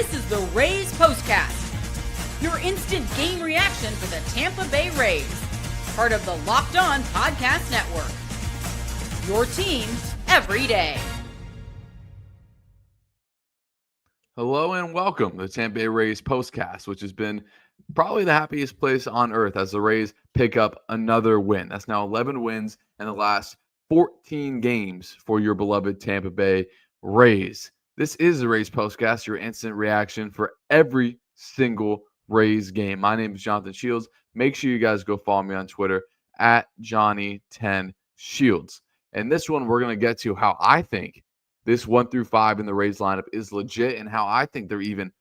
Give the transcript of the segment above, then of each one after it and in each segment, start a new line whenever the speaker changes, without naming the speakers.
This is the Rays POSTCAST, your instant game reaction for the Tampa Bay Rays, part of the Locked On Podcast Network. Your team every day.
Hello and welcome to the Tampa Bay Rays POSTCAST, which has been probably the happiest place on earth as the Rays pick up another win. That's now 11 wins in the last 14 games for your beloved Tampa Bay Rays. This is the Rays POSTCAST, your instant reaction for every single Rays game. My name is Jonathan Shields. Make sure you guys go follow me on Twitter at Johnny10Shields. And this one, we're going to get to how I think this 1 through 5 in the Rays lineup is legit and how I think they're even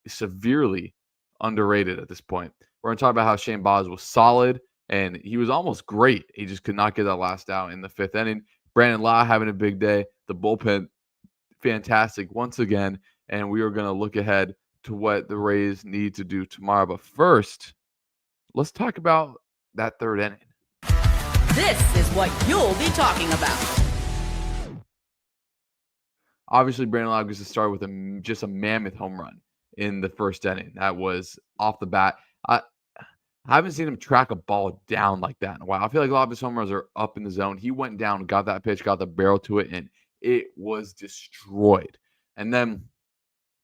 severely underrated at this point. We're going to talk about how Shane Baz was solid and he was almost great. He just could not get that last out in the 5th inning. Brandon Lowe having a big day. The bullpen, fantastic once again. And we are going to look ahead to what the Rays need to do tomorrow. But first, let's talk about that 3rd inning.
This is what you'll be talking about.
Obviously, Brandon Lowe gets to start with just a mammoth home run in the 1st inning. That was off the bat. I haven't seen him track a ball down like that in a while. I feel like a lot of his home runs are up in the zone. He went down, got that pitch, got the barrel to it, and it was destroyed. And then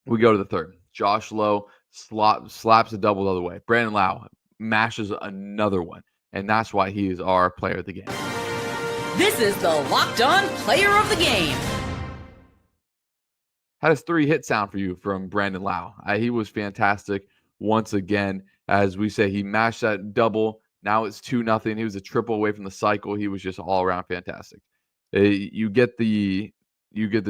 we go to the 3rd. Josh Lowe slaps a double the other way. Brandon Lowe mashes another one, and that's why he is our player of the game.
This is the Locked On Player of the Game.
Had his 3-hit sound for you from Brandon Lowe. He was fantastic once again. As we say, he mashed that double. Now it's 2-0. He was a triple away from the cycle. He was just all around fantastic. You get the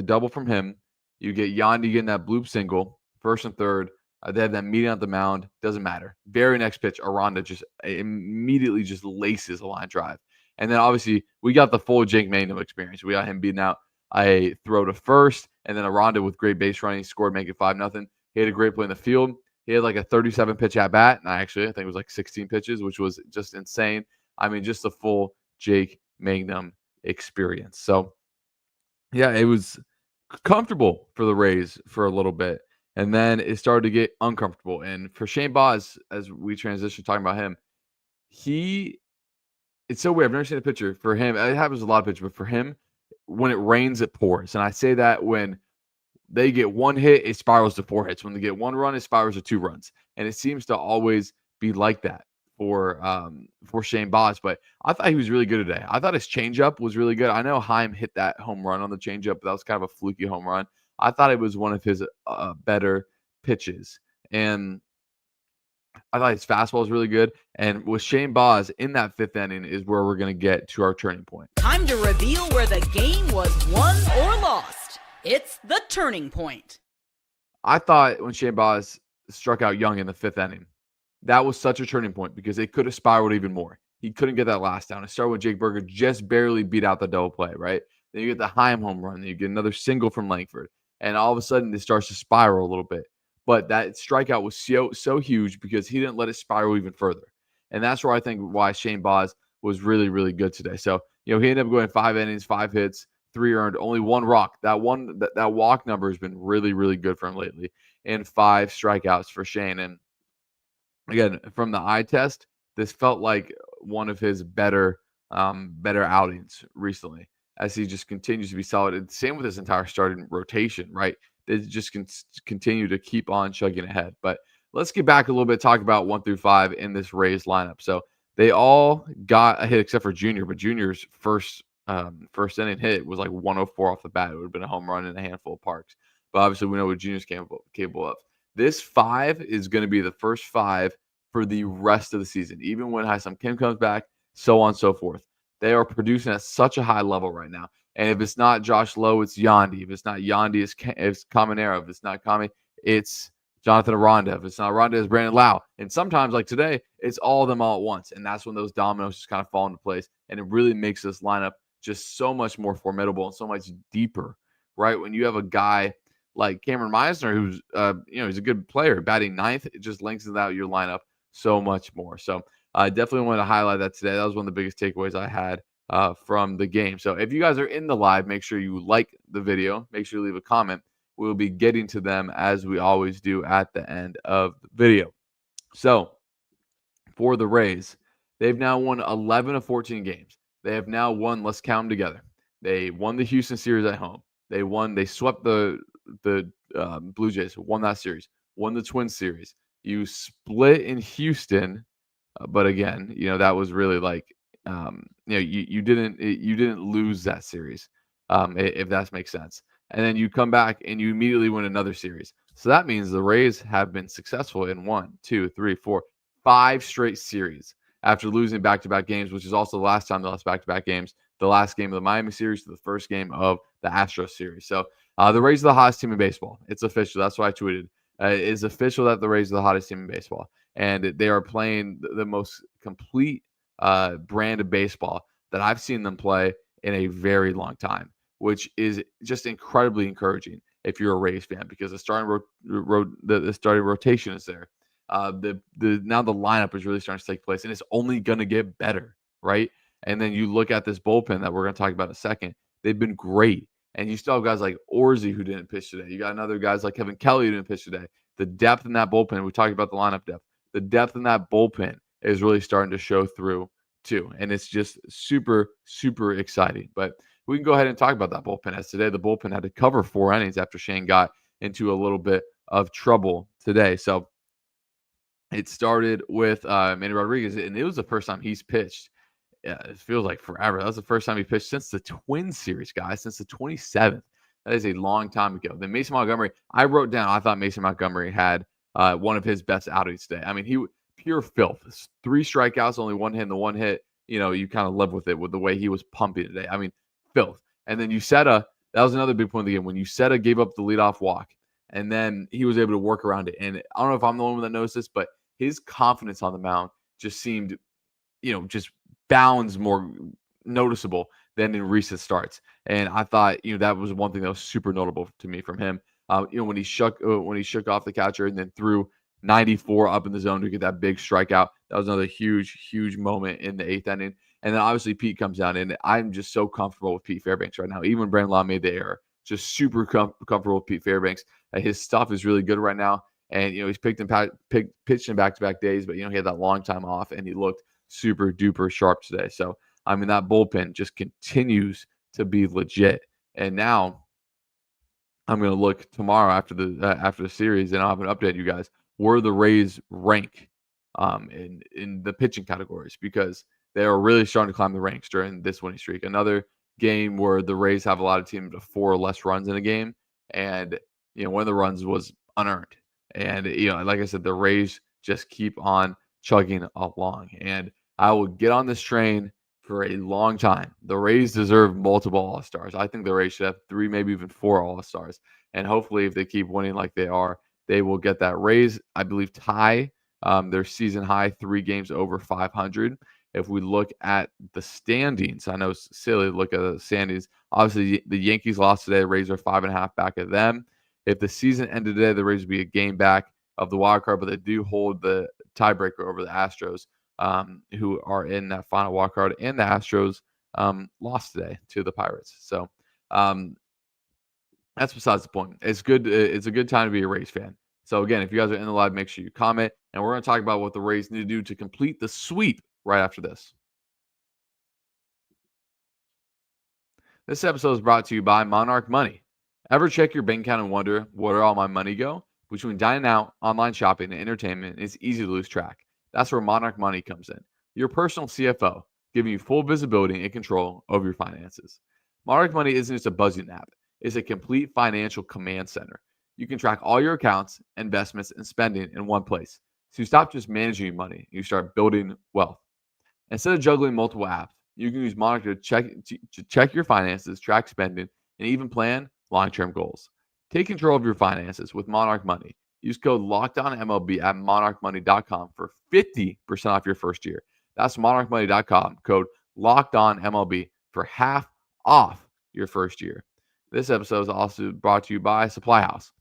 double from him. You get Yandy getting that bloop single, 1st and 3rd. They have that meeting at the mound. Doesn't matter. Very next pitch, Aranda just immediately just laces a line drive. And then obviously we got the full Jake Mangum experience. We got him beating out a throw to 1st, and then Aranda with great base running scored, make it 5-0. He had a great play in the field. He had like a 37-pitch at-bat, and I think it was like 16 pitches, which was just insane. I mean, just the full Jake Mangum experience. So, yeah, it was comfortable for the Rays for a little bit, and then it started to get uncomfortable. And for Shane Baz, as we transition talking about him, it's so weird. I've never seen a pitcher for him. It happens with a lot of pitchers, but for him, when it rains, it pours. And I say that when they get 1 hit, it spirals to 4 hits. When they get 1 run, it spirals to 2 runs. And it seems to always be like that for Shane Baz. But I thought he was really good today. I thought his changeup was really good. I know Heim hit that home run on the changeup, but that was kind of a fluky home run. I thought it was one of his better pitches. And I thought his fastball was really good. And with Shane Baz in that 5th inning is where we're going to get to our turning point.
Time to reveal where the game was won or lost. It's the turning point.
I thought when Shane Baz struck out Young in the 5th inning, that was such a turning point because it could have spiraled even more. He couldn't get that last down. It started with Jake Burger just barely beat out the double play, right? Then you get the Heim home run. Then you get another single from Langford. And all of a sudden, it starts to spiral a little bit. But that strikeout was so huge because he didn't let it spiral even further. And that's where I think why Shane Baz was really, really good today. So, he ended up going 5 innings, 5 hits, 3 earned, only 1 walk. That walk number has been really, really good for him lately. And 5 strikeouts for Shane. And again, from the eye test, this felt like one of his better outings recently as he just continues to be solid. And same with his entire starting rotation, right? They just continue to keep on chugging ahead. But let's get back a little bit, talk about 1 through 5 in this Rays lineup. So they all got a hit except for Junior, but Junior's first inning hit was like 104 off the bat. It would have been a home run in a handful of parks. But obviously we know what Junior's capable of. This 5 is going to be the first 5 for the rest of the season, even when Ha-Seong Kim comes back, so on and so forth. They are producing at such a high level right now. And if it's not Josh Lowe, it's Yandy. If it's not Yandy, it's Caminero. If it's not Kami, it's Jonathan Aranda. If it's not Aranda, it's Brandon Lowe. And sometimes, like today, it's all of them all at once. And that's when those dominoes just kind of fall into place. And it really makes this lineup just so much more formidable and so much deeper, right? When you have a guy like Cameron Meisner, who's, he's a good player, batting 9th, it just lengthens out your lineup so much more. So I definitely wanted to highlight that today. That was one of the biggest takeaways I had from the game. So if you guys are in the live, make sure you like the video. Make sure you leave a comment. we'll be getting to them as we always do at the end of the video. So for the Rays, they've now won 11 of 14 games. They have now won, let's count them together. They won the Houston series at home. They swept the Blue Jays, won that series, won the Twins series. You split in Houston, but again, that was really like, you didn't lose that series, if that makes sense. And then you come back and you immediately win another series. So that means the Rays have been successful in 1, 2, 3, 4, 5 straight series after losing back-to-back games, which is also the last time they lost back-to-back games. The last game of the Miami series to the first game of the Astros series. So the Rays are the hottest team in baseball. It's official. That's what I tweeted. It's official that the Rays are the hottest team in baseball. And they are playing the most complete brand of baseball that I've seen them play in a very long time, which is just incredibly encouraging if you're a Rays fan, because the starting the starting rotation is there. Now the lineup is really starting to take place, and it's only going to get better, right? And then you look at this bullpen that we're going to talk about in a second. They've been great. And you still have guys like Orzi who didn't pitch today. You got another guys like Kevin Kelly who didn't pitch today. The depth in that bullpen, we talked about the lineup depth. The depth in that bullpen is really starting to show through too. And it's just super, super exciting. But we can go ahead and talk about that bullpen, as today the bullpen had to cover 4 innings after Shane got into a little bit of trouble today. So it started with Manny Rodriguez, and it was the first time he's pitched. Yeah, it feels like forever. That was the first time he pitched since the Twins series, guys, since the 27th. That is a long time ago. Then Mason Montgomery, I wrote down, I thought Mason Montgomery had one of his best outings today. I mean, he pure filth. 3 strikeouts, only 1 hit, and the 1 hit, you kind of live with it with the way he was pumping today. I mean, filth. And then that was another big point of the game. When Uceta gave up the leadoff walk, and then he was able to work around it. And I don't know if I'm the one that noticed this, but his confidence on the mound just seemed, just bounds more noticeable than in recent starts. And I thought, that was one thing that was super notable to me from him. When he shook off the catcher and then threw 94 up in the zone to get that big strikeout. That was another huge, huge moment in the 8th inning. And then obviously Pete comes down, and I'm just so comfortable with Pete Fairbanks right now. Even when Brandon Law made the error, just super comfortable with Pete Fairbanks. His stuff is really good right now. And, he's pitched in back-to-back days, but, he had that long time off, and he looked super duper sharp today. So, I mean, that bullpen just continues to be legit. And now I'm going to look tomorrow after the series, and I'll have an update, you guys, where the Rays rank in the pitching categories, because they are really starting to climb the ranks during this winning streak. Another game where the Rays have a lot of teams with 4 or less runs in a game, and one of the runs was unearned. And like I said, the Rays just keep on chugging along, and I will get on this train for a long time. The Rays deserve multiple All-Stars. I think the Rays should have 3, maybe even 4 All-Stars. And hopefully, if they keep winning like they are, they will get that. Rays, I believe, tie their season high 3 games over 500. If we look at the standings, I know it's silly to look at the standings. Obviously, the Yankees lost today. The Rays are 5.5 back of them. If the season ended today, the Rays would be a game back of the wild card, but they do hold the tiebreaker over the Astros, who are in that final wild card. And the Astros lost today to the Pirates. So that's besides the point. It's good. It's a good time to be a Rays fan. So again, if you guys are in the live, make sure you comment. And we're going to talk about what the Rays need to do to complete the sweep right after this. This episode is brought to you by Monarch Money. Ever check your bank account and wonder, where all my money go? Between dining out, online shopping, and entertainment, it's easy to lose track. That's where Monarch Money comes in. Your personal CFO, giving you full visibility and control over your finances. Monarch Money isn't just a buzzing app. It's a complete financial command center. You can track all your accounts, investments, and spending in one place. So you stop just managing your money. You start building wealth. Instead of juggling multiple apps, you can use Monarch to check your finances, track spending, and even plan long-term goals. Take control of your finances with Monarch Money. Use code LOCKEDONMLB at monarchmoney.com for 50% off your first year. That's monarchmoney.com, code LOCKEDONMLB for half off your first year. This episode is also brought to you by Supply House.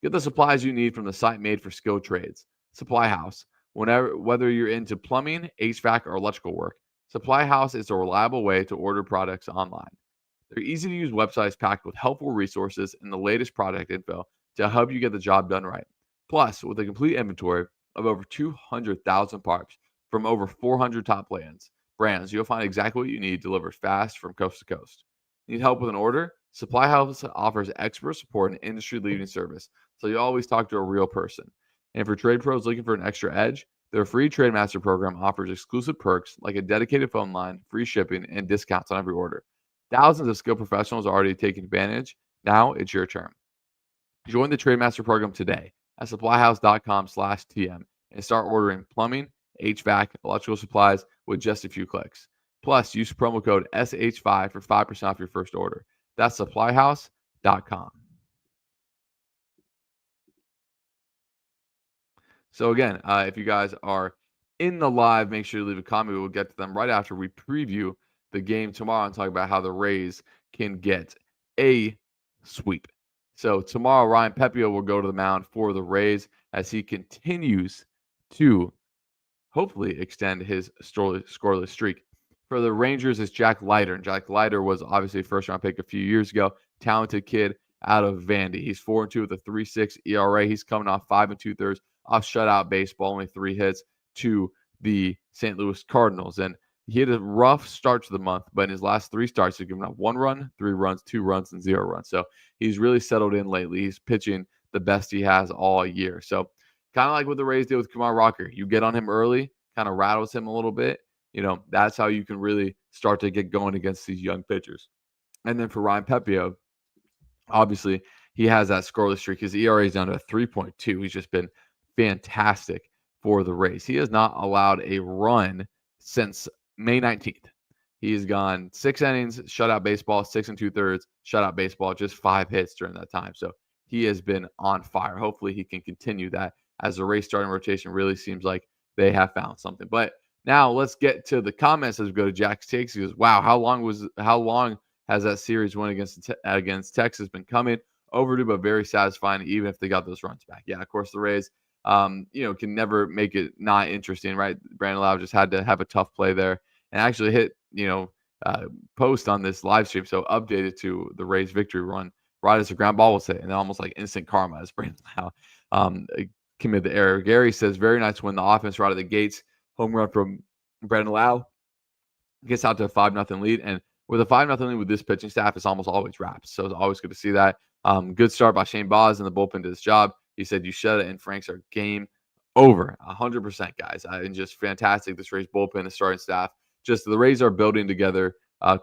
Get the supplies you need from the site made for skilled trades. Supply House. Whether you're into plumbing, HVAC, or electrical work, Supply House is a reliable way to order products online. They're easy to use websites packed with helpful resources and the latest product info to help you get the job done right. Plus, with a complete inventory of over 200,000 parts from over 400 top brands, you'll find exactly what you need delivered fast from coast to coast. Need help with an order? Supply House offers expert support and industry leading service, so you always talk to a real person. And for trade pros looking for an extra edge, their free Trade Master program offers exclusive perks like a dedicated phone line, free shipping, and discounts on every order. Thousands of skilled professionals are already taking advantage. Now it's your turn. Join the Trademaster program today at supplyhouse.com/TM and start ordering plumbing, HVAC, electrical supplies with just a few clicks. Plus, use promo code SH5 for 5% off your first order. That's supplyhouse.com. So again, if you guys are in the live, make sure you leave a comment. We'll get to them right after we preview the game tomorrow and talk about how the Rays can get a sweep. So tomorrow, Ryan Pepiot will go to the mound for the Rays as he continues to hopefully extend his scoreless streak. For the Rangers, it's Jack Leiter. And Jack Leiter was obviously a first-round pick a few years ago. Talented kid out of Vandy. He's 4-2 with a 3.6 ERA. He's coming off 5 2/3 off shutout baseball, only 3 hits to the St. Louis Cardinals. And he had a rough start to the month, but in his last 3 starts, he's given up 1 run, 3 runs, 2 runs, and 0 runs. So he's really settled in lately. He's pitching the best he has all year. So kind of like what the Rays did with Kumar Rocker. You get on him early, kind of rattles him a little bit. That's how you can really start to get going against these young pitchers. And then for Ryan Pepiot, obviously, he has that scoreless streak. His ERA is down to 3.2. He's just been fantastic for the Rays. He has not allowed a run since May 19th. He has gone 6 innings, shutout baseball, 6 2/3, shutout baseball, just 5 hits during that time. So he has been on fire. Hopefully he can continue that as the Rays starting rotation really seems like they have found something. But now let's get to the comments as we go to Jack's takes. He goes, wow, how long has that series win against Texas been coming? Overdue, but very satisfying, even if they got those runs back. Yeah, of course, the Rays, can never make it not interesting, right? Brandon Lau just had to have a tough play there and actually hit, post on this live stream. So updated to the Rays victory run right as the ground ball was hit, and almost like instant karma as Brandon Lau committed the error. Gary says, very nice win. The offense right out of the gates. Home run from Brandon Lau gets out to a 5-0 lead. And with a 5-0 lead with this pitching staff, it's almost always wraps. So it's always good to see that. Good start by Shane Baz in the bullpen did his job. He said, you shut it, and Franks are game over. 100%, guys. And just fantastic. This Rays bullpen, the starting staff. Just the Rays are building together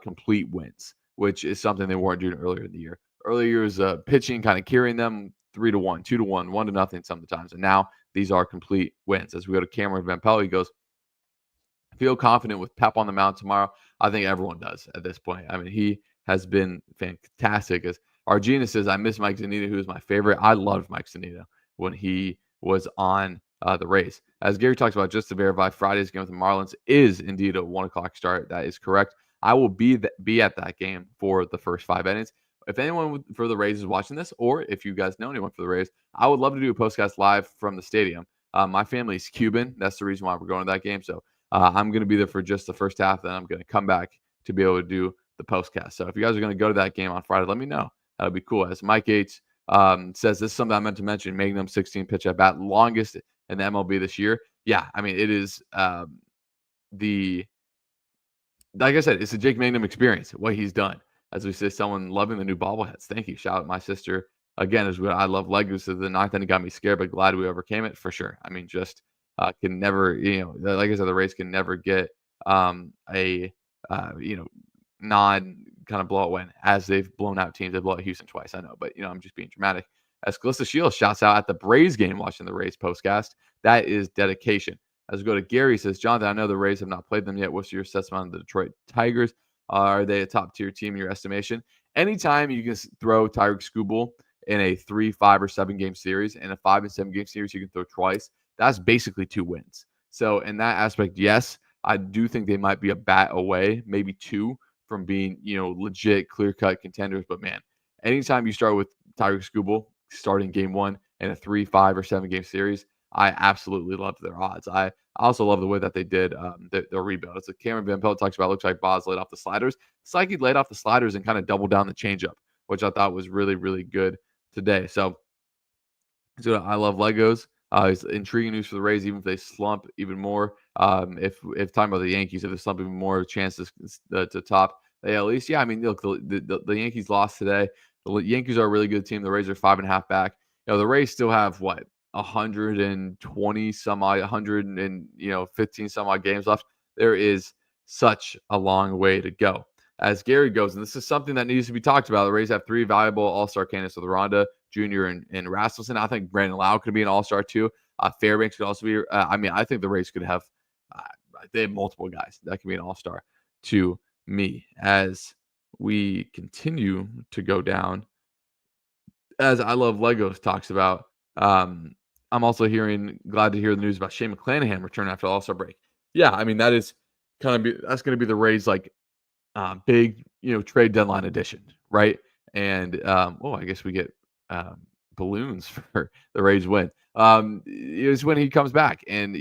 complete wins, which is something they weren't doing earlier in the year. Earlier years, pitching kind of carrying them 3-1, 2-1, 1-0 sometimes. And now these are complete wins. As we go to Cameron Van Pelt, he goes, feel confident with Pep on the mound tomorrow. I think everyone does at this point. I mean, he has been fantastic. As Argina says, I miss Mike Zunino, who is my favorite. I loved Mike Zunino when he was on the Rays. As Gary talks about, just to verify, Friday's game with the Marlins is indeed a 1 o'clock start. That is correct. I will be at that game for the first 5 innings. If anyone for the Rays is watching this, or if you guys know anyone for the Rays, I would love to do a postcast live from the stadium. My family is Cuban. That's the reason why we're going to that game. So I'm going to be there for just the first half. Then I'm going to come back to be able to do the postcast. So if you guys are going to go to that game on Friday, let me know. That would be cool. As Mike H says, this is something I meant to mention. Mangum 16 pitch at bat, longest in the MLB this year. Yeah, I mean, it is like I said, it's a Jake Mangum experience, what he's done. As we say, someone loving the new bobbleheads. Thank you. Shout out my sister. Again, as I love Legos. The 9th inning got me scared, but glad we overcame it for sure. I mean, just can never, like I said, the Rays can never get non kind of blowout win as they've blown out teams. They blow out Houston twice, I know, but I'm just being dramatic. As Calista Shields shouts out at the Braves game watching the Rays postcast. That is dedication. As we go to Gary, says, Jonathan, I know the Rays have not played them yet. What's your assessment on the Detroit Tigers? Are they a top-tier team in your estimation? Anytime you can throw Tyreek Skubal in a 3, 5, or 7-game series, and a 5 and 7-game series you can throw twice, that's basically 2 wins. So in that aspect, yes, I do think they might be a bat away, maybe 2, from being, legit, clear-cut contenders. But, man, anytime you start with Tyreek Skubal starting game 1 in a 3, 5, or 7-game series, I absolutely love their odds. I also love the way that they did their rebuild. It's like Cameron Van Pelt talks about. Looks like Boz laid off the sliders. It's like he laid off the sliders and kind of doubled down the changeup, which I thought was really, really good today. So I love Legos. It's intriguing news for the Rays, even if they slump even more. If talking about the Yankees, if they slump even more, chances to top the AL East. Yeah, I mean, look, the Yankees lost today. The Yankees are a really good team. The Rays are 5.5 back. The Rays still have what 120 some odd, 15 some odd games left. There is such a long way to go. As Gary goes, and this is something that needs to be talked about. The Rays have 3 valuable All-Star candidates with Aranda, Jr. and Rasmussen. I think Brandon Lau could be an All-Star too. Fairbanks could also be. I think the Rays could have. They have multiple guys that can be an All-Star to me. As we continue to go down, as I Love Legos talks about, I'm also glad to hear the news about Shane McClanahan returning after the All-Star break. Yeah, I mean that's going to be the Rays big trade deadline edition, right? And I guess we get balloons for the Rays win. Is when he comes back, and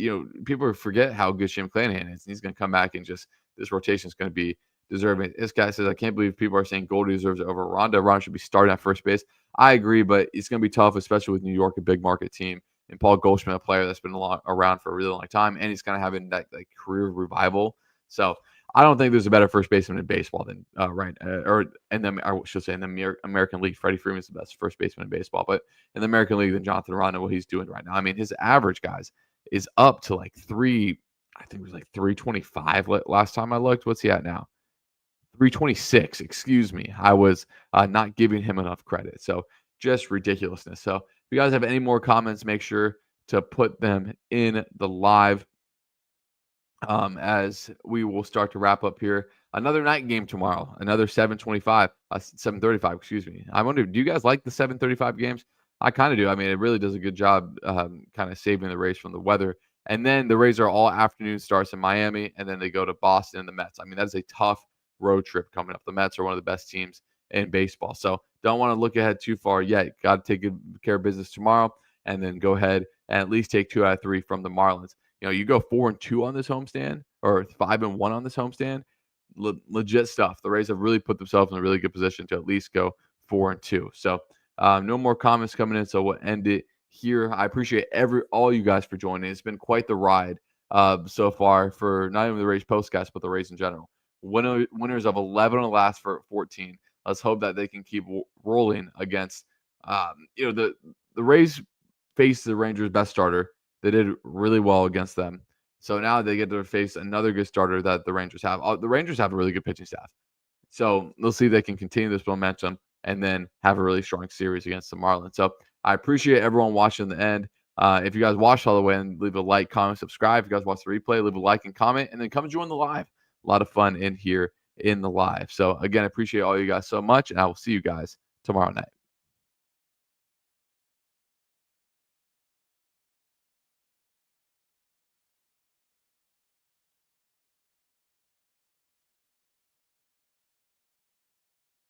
people forget how good Shane McClanahan is. And he's going to come back, and just this rotation is going to be deserving. This guy says, I can't believe people are saying Goldie deserves it over Aranda. Aranda should be starting at first base. I agree, but it's going to be tough, especially with New York, a big market team, and Paul Goldschmidt, a player that's been around for a really long time, and he's kind of having that career revival. So I don't think there's a better first baseman in baseball than in the American League. Freddie Freeman's the best first baseman in baseball, but in the American League, than Jonathan Aranda, what he's doing right now. I mean, his average, guys, is up to I think it was 325 last time I looked. What's he at now? 326. Excuse me. I was not giving him enough credit. So just ridiculousness. So if you guys have any more comments, make sure to put them in the live. As we will start to wrap up here. Another night game tomorrow, another 7:35, excuse me. I wonder, do you guys like the 7:35 games? I kind of do. I mean, it really does a good job kind of saving the Rays from the weather. And then the Rays are all afternoon starts in Miami, and then they go to Boston and the Mets. I mean, that's a tough road trip coming up. The Mets are one of the best teams in baseball. So don't want to look ahead too far yet. Got to take good care of business tomorrow, and then go ahead and at least take 2 out of 3 from the Marlins. You go 4-2 on this homestand, or 5-1 on this homestand. Legit stuff. The Rays have really put themselves in a really good position to at least go 4-2. So no more comments coming in, so we'll end it here. I appreciate all you guys for joining. It's been quite the ride so far for not even the Rays postcast, but the Rays in general. Winners of 11 on the last 14. Let's hope that they can keep rolling against the Rays faced the Rangers' best starter. They did really well against them. So now they get to face another good starter that the Rangers have. The Rangers have a really good pitching staff. So we'll see if they can continue this momentum and then have a really strong series against the Marlins. So I appreciate everyone watching the end. If you guys watched all the way, and leave a like, comment, subscribe. If you guys watch the replay, leave a like and comment, and then come join the live. A lot of fun in here in the live. So again, I appreciate all you guys so much, and I will see you guys tomorrow night.